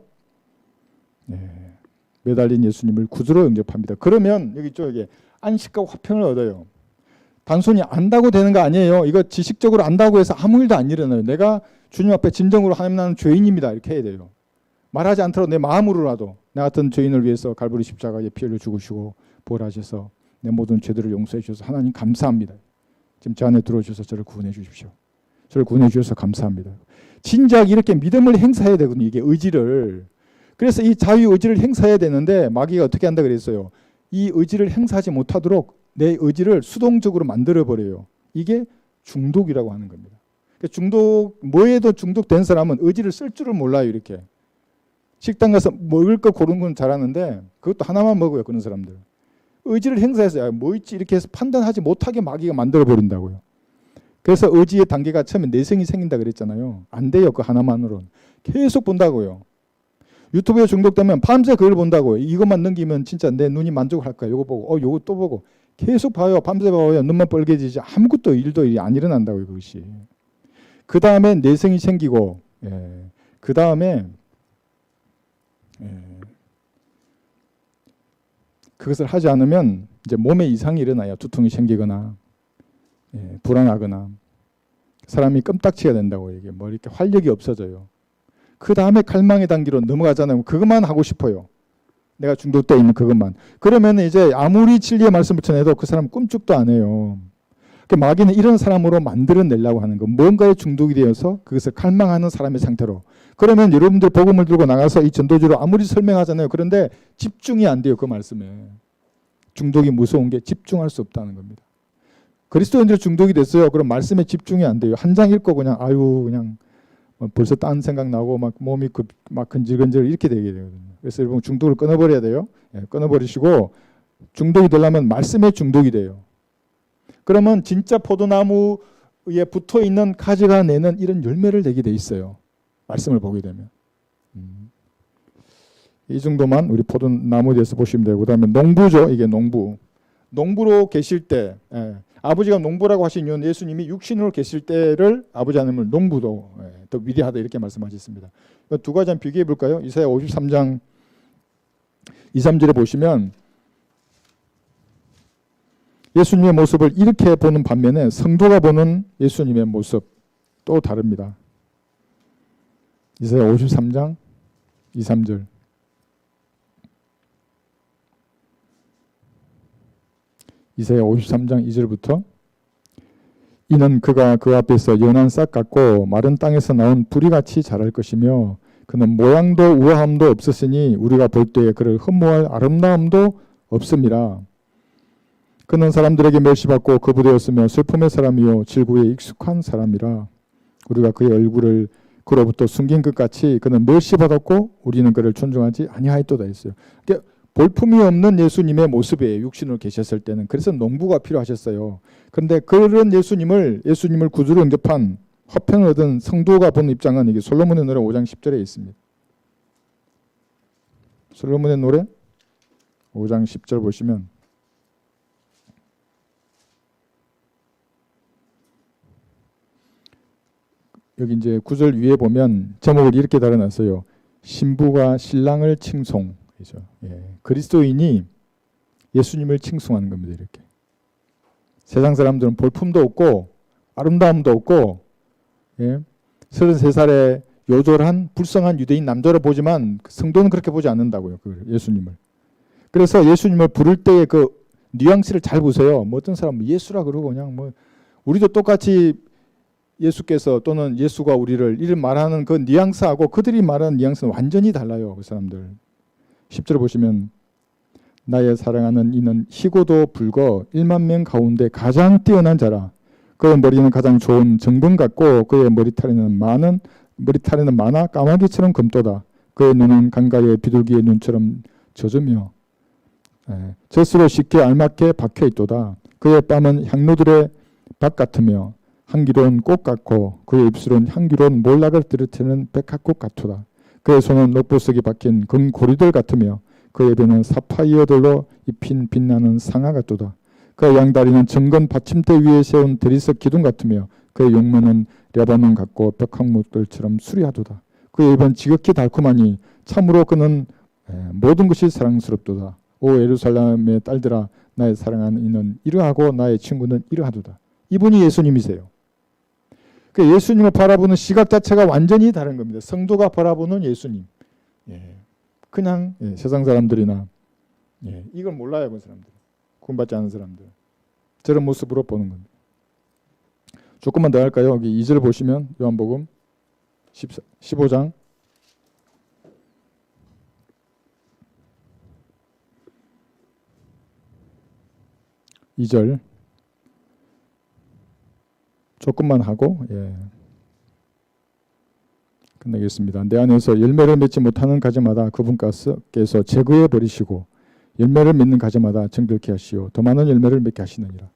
매달린 예수님을 구주로 영접합니다. 그러면 여기 쪽에 안식과 화평을 얻어요. 단순히 안다고 되는 거 아니에요. 이거 지식적으로 안다고 해서 아무 일도 안 일어나요. 내가 주님 앞에 진정으로 하나님 나는 죄인입니다. 이렇게 해야 돼요. 말하지 않더라도 내 마음으로라도 나 같은 죄인을 위해서 갈보리 십자가에 피 흘려 죽으시고 부활하셔서 내 모든 죄들을 용서해 주셔서 하나님 감사합니다. 지금 제 안에 들어오셔서 저를 구원해 주십시오. 저를 구원해 주셔서 감사합니다. 진작 이렇게 믿음을 행사해야 되거든요. 이게 의지를. 그래서 이 자유 의지를 행사해야 되는데 마귀가 어떻게 한다 그랬어요. 이 의지를 행사하지 못하도록 내 의지를 수동적으로 만들어버려요. 이게 중독이라고 하는 겁니다. 중독, 뭐에도 중독된 사람은 의지를 쓸 줄을 몰라요. 이렇게. 식당 가서 먹을 거 고르는 건 잘하는데 그것도 하나만 먹어요. 그런 사람들. 의지를 행사해서 뭐 있지 이렇게 해서 판단하지 못하게 마귀가 만들어버린다고요. 그래서 의지의 단계가 처음에 내성이 생긴다 그랬잖아요. 안 돼요. 그 하나만으로는. 계속 본다고요. 유튜브에 중독되면 밤새 그걸 본다고요. 이것만 넘기면 진짜 내 눈이 만족할까요? 요거 보고 요거 또 보고 계속 봐요. 밤새 봐요. 눈만 빨개지지 아무것도 일도 안 일어난다고요. 그것이. 그 다음에 내성이 생기고 그 다음에 그것을 하지 않으면 이제 몸에 이상이 일어나요. 두통이 생기거나 불안하거나 사람이 껌딱지가 된다고 얘기해요. 뭐 이렇게 활력이 없어져요. 그 다음에 갈망의 단계로 넘어가잖아요. 그것만 하고 싶어요. 내가 중독되어 있는 그것만. 그러면 이제 아무리 진리의 말씀을 전해도 그 사람 꿈쩍도 안 해요. 마귀는 이런 사람으로 만들어내려고 하는 거. 뭔가에 중독이 되어서 그것을 갈망하는 사람의 상태로. 그러면 여러분들 복음을 들고 나가서 이 전도주로 아무리 설명하잖아요. 그런데 집중이 안 돼요. 그 말씀에. 중독이 무서운 게 집중할 수 없다는 겁니다. 그리스도인들 중독이 됐어요. 그럼 말씀에 집중이 안 돼요. 한 장 읽고 그냥 그냥 벌써 딴 생각 나고 막 몸이 막 근질근질 이렇게 되게 되거든요. 그래서 여러분 중독을 끊어버려야 돼요. 끊어버리시고 중독이 되려면 말씀에 중독이 돼요. 그러면 진짜 포도나무에 붙어 있는 가지가 내는 이런 열매를 내게 돼 있어요. 말씀을 보게 되면. 이 정도만 우리 포도나무에 대해서 보시면 되고 그다음에 농부죠. 이게 농부. 농부로 계실 때 아버지가 농부라고 하신 이유는 예수님이 육신으로 계실 때를 아버지 하나님을 농부도 더 위대하다 이렇게 말씀하셨습니다. 두 가지 한번 비교해 볼까요? 이사야 53장 2, 3절에 보시면 예수님의 모습을 이렇게 보는 반면에 성도가 보는 예수님의 모습 또 다릅니다. 이사야 53장 2, 3절 이사야 53장 2절부터 이는 그가 그 앞에서 연한 싹 같고 마른 땅에서 나온 뿌리같이 자랄 것이며 그는 모양도 우아함도 없으시니 우리가 볼 때에 그를 흠모할 아름다움도 없음이라. 그는 사람들에게 멸시받고 거부되었으며 슬픔의 사람이요 질구에 익숙한 사람이라. 우리가 그의 얼굴을 그로부터 숨긴 것 같이 그는 멸시받았고 우리는 그를 존중하지 아니하였도다 했어요. 그러니까 볼품이 없는 예수님의 모습이에요. 육신으로 계셨을 때는. 그래서 농부가 필요하셨어요. 그런데 그런 예수님을 구주로 영접한 화평을 얻은 성도가 본 입장은 이게 솔로몬의 노래 5장 10절에 있습니다. 솔로몬의 노래 5장 10절 보시면 여기 이제 9절 위에 보면 제목을 이렇게 달아놨어요. 신부가 신랑을 칭송. 그리스도인이 예수님을 칭송하는 겁니다. 이렇게. 세상 사람들은 볼품도 없고 아름다움도 없고 33살에 요절한 불성한 유대인 남자로 보지만 성도는 그렇게 보지 않는다고요. 예수님을. 그래서 예수님을 부를 때의 그 뉘앙스를 잘 보세요. 뭐 어떤 사람은 예수라 그러고 그냥 뭐 우리도 똑같이 예수께서 또는 예수가 우리를 이런 말하는 그 뉘앙스하고 그들이 말하는 뉘앙스는 완전히 달라요. 그 사람들. 10절 보시면 나의 사랑하는 이는 희고도 붉어 1만 명 가운데 가장 뛰어난 자라. 그의 머리는 가장 좋은 정금 같고 그의 머리털에는 많아 까마귀처럼 검도다. 그의 눈은 강가의 비둘기의 눈처럼 젖으며 젖으로 쉽게 알맞게 박혀있도다. 그의 뺨은 향로들의 박 같으며 향기로운 꽃 같고 그의 입술은 향기로운 몰락을 들이치는 백합꽃 같도다. 그의 손은 녹보석이 박힌 금고리들 같으며 그의 배는 사파이어들로 입힌 빛나는 상아 같도다. 그의 양다리는 정건 받침대 위에 세운 대리석 기둥 같으며 그의 용모는 레바논 같고 벽화목들처럼 수리하도다. 그의 입은 지극히 달콤하니 참으로 그는 모든 것이 사랑스럽도다. 오 예루살렘의 딸들아 나의 사랑하는 이는 이러하고 나의 친구는 이러하도다. 이분이 예수님이세요. 그 예수님을 바라보는 시각 자체가 완전히 다른 겁니다. 성도가 바라보는 예수님. 그냥 세상 사람들이나 이걸 몰라요. 그 사람들. 구원받지 않은 사람들. 저런 모습으로 보는 겁니다. 조금만 더 할까요? 여기 2절 보시면 요한복음 15장 2절 조금만 하고 끝내겠습니다. 내 안에서 열매를 맺지 못하는 가지마다 그분께서 제거해 버리시고 열매를 맺는 가지마다 정결케 하시오 더 많은 열매를 맺게 하시느니라.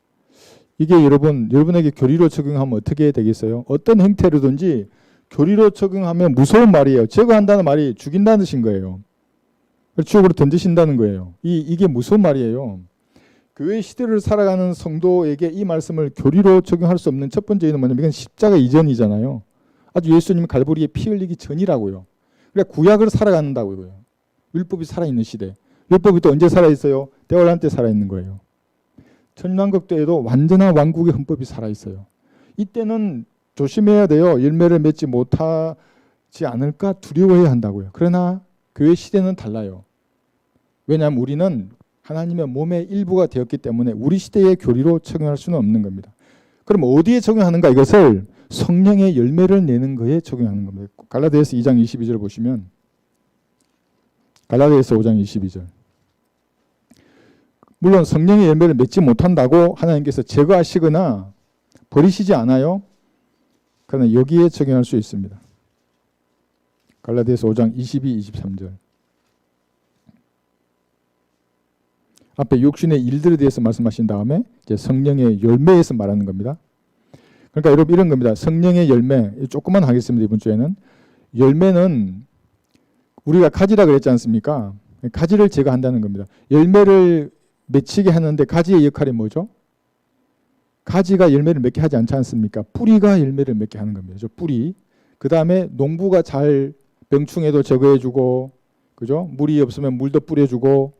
이게 여러분에게 교리로 적용하면 어떻게 되겠어요? 어떤 형태로든지 교리로 적용하면 무서운 말이에요. 제거한다는 말이 죽인다는 뜻인 거예요. 지옥으로 던지신다는 거예요. 이게 무서운 말이에요. 교회 시대를 살아가는 성도에게 이 말씀을 교리로 적용할 수 없는 첫 번째 이유는 뭐냐면 이건 십자가 이전이잖아요. 아주 예수님이 갈보리에 피 흘리기 전이라고요. 그러니까 구약을 살아간다고요. 율법이 살아있는 시대. 율법이 또 언제 살아있어요? 대환란 때 살아있는 거예요. 천년왕국 때에도 완전한 왕국의 헌법이 살아있어요. 이때는 조심해야 돼요. 열매를 맺지 못하지 않을까 두려워해야 한다고요. 그러나 교회 시대는 달라요. 왜냐하면 우리는 하나님의 몸의 일부가 되었기 때문에 우리 시대의 교리로 적용할 수는 없는 겁니다. 그럼 어디에 적용하는가? 이것을 성령의 열매를 내는 거에 적용하는 겁니다. 갈라디아서 2장 22절 보시면 갈라디아서 5장 22절 물론 성령의 열매를 맺지 못한다고 하나님께서 제거하시거나 버리시지 않아요. 그러나 여기에 적용할 수 있습니다. 갈라디아서 5장 22, 23절 앞에 육신의 일들에 대해서 말씀하신 다음에 이제 성령의 열매에서 말하는 겁니다. 그러니까 여러분 이런 겁니다. 성령의 열매 조금만 하겠습니다. 이번 주에는 열매는 우리가 가지라 그랬지 않습니까? 가지를 제거한다는 겁니다. 열매를 맺히게 하는데 가지의 역할이 뭐죠? 가지가 열매를 맺게 하지 않지 않습니까? 뿌리가 열매를 맺게 하는 겁니다. 저 뿌리. 그 다음에 농부가 잘 병충해도 제거해주고, 그죠? 물이 없으면 물도 뿌려주고,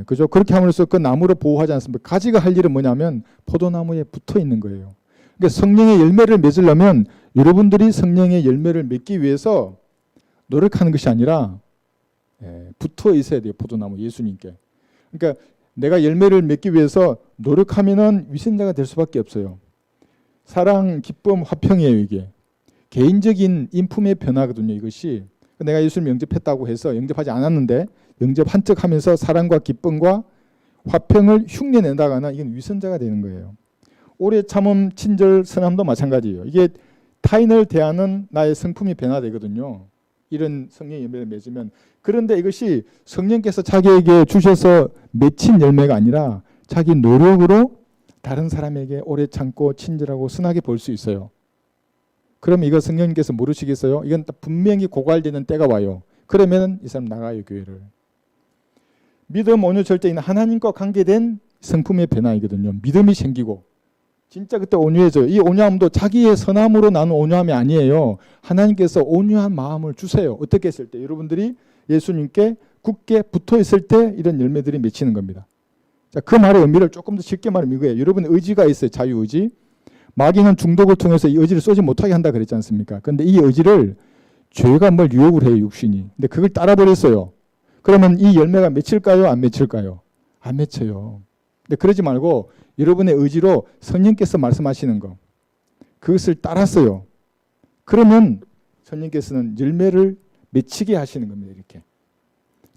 그죠? 그렇게 함으로써 그 나무를 보호하지 않습니까? 가지가 할 일은 뭐냐면 포도나무에 붙어 있는 거예요. 그러니까 성령의 열매를 맺으려면 여러분들이 성령의 열매를 맺기 위해서 노력하는 것이 아니라 붙어 있어야 돼요. 포도나무 예수님께. 그러니까 내가 열매를 맺기 위해서 노력하면은 위선자가 될 수밖에 없어요. 사랑, 기쁨, 화평이에요. 이게 개인적인 인품의 변화거든요. 이것이 내가 예수님 영접했다고 해서 영접하지 않았는데 영접한 척하면서 사랑과 기쁨과 화평을 흉내낸다거나 이건 위선자가 되는 거예요. 오래 참음, 친절, 선함도 마찬가지예요. 이게 타인을 대하는 나의 성품이 변화되거든요. 이런 성령의 열매를 맺으면. 그런데 이것이 성령께서 자기에게 주셔서 맺힌 열매가 아니라 자기 노력으로 다른 사람에게 오래 참고 친절하고 선하게 볼 수 있어요. 그럼 이거 성령님께서 모르시겠어요? 이건 분명히 고갈되는 때가 와요. 그러면 이 사람 나가요, 교회를. 믿음, 온유, 절제 있는 하나님과 관계된 성품의 변화이거든요. 믿음이 생기고 진짜 그때 온유해져요. 이 온유함도 자기의 선함으로 나는 온유함이 아니에요. 하나님께서 온유한 마음을 주세요. 어떻게 했을 때? 여러분들이 예수님께 굳게 붙어 있을 때 이런 열매들이 맺히는 겁니다. 자, 그 말의 의미를 조금 더 쉽게 말하면 이거예요. 여러분 의지가 있어요. 자유의지. 마귀는 중독을 통해서 이 의지를 쏘지 못하게 한다 그랬지 않습니까? 그런데 이 의지를 죄가 뭘 유혹을 해요. 육신이. 근데 그걸 따라버렸어요. 그러면 이 열매가 맺힐까요? 안 맺힐까요? 안 맺혀요. 근데 그러지 말고 여러분의 의지로 성령께서 말씀하시는 거 그것을 따랐어요. 그러면 성령께서는 열매를 맺히게 하시는 겁니다. 이렇게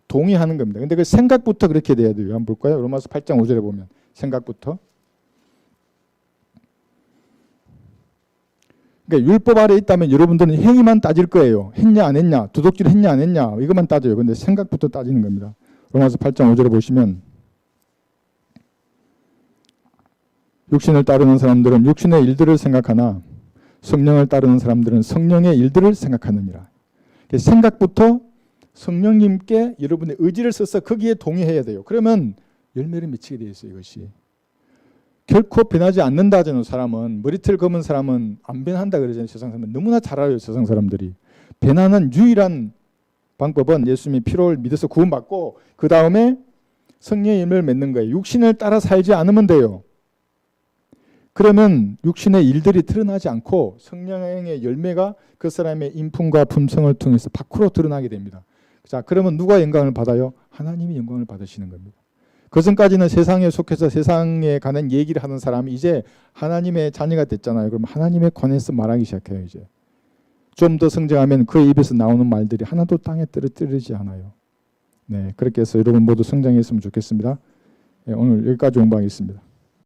동의하는 겁니다. 근데 그 생각부터 그렇게 돼야 돼요. 한번 볼까요? 로마서 8장 5절에 보면 생각부터. 그러니까 율법 아래 있다면 여러분들은 행위만 따질 거예요. 했냐 안 했냐, 도둑질 했냐 안 했냐 이것만 따져요. 근데 생각부터 따지는 겁니다. 로마서 8장 5절에 보시면 육신을 따르는 사람들은 육신의 일들을 생각하나 성령을 따르는 사람들은 성령의 일들을 생각하느니라. 생각부터 성령님께 여러분의 의지를 써서 거기에 동의해야 돼요. 그러면 열매를 맺히게 되어 있어요. 이것이. 결코 변하지 않는다 하잖아요. 사람은. 머리털 검은 사람은 안 변한다 그러잖아요. 세상 사람은. 너무나 잘 알아요. 세상 사람들이. 변하는 유일한 방법은 예수님이 피로를 믿어서 구원받고 그 다음에 성령의 열매를 맺는 거예요. 육신을 따라 살지 않으면 돼요. 그러면 육신의 일들이 드러나지 않고 성령의 열매가 그 사람의 인품과 품성을 통해서 밖으로 드러나게 됩니다. 자, 그러면 누가 영광을 받아요? 하나님이 영광을 받으시는 겁니다. 그전까지는 세상에 속해서 세상에 관한 얘기를 하는 사람이 이제 하나님의 자녀가 됐잖아요. 그럼 하나님에 관해서 말하기 시작해요. 이제 좀 더 성장하면 그의 입에서 나오는 말들이 하나도 땅에 떨어지지 않아요. 네, 그렇게 해서 여러분 모두 성장했으면 좋겠습니다. 네, 오늘 여기까지 공부하겠습니다.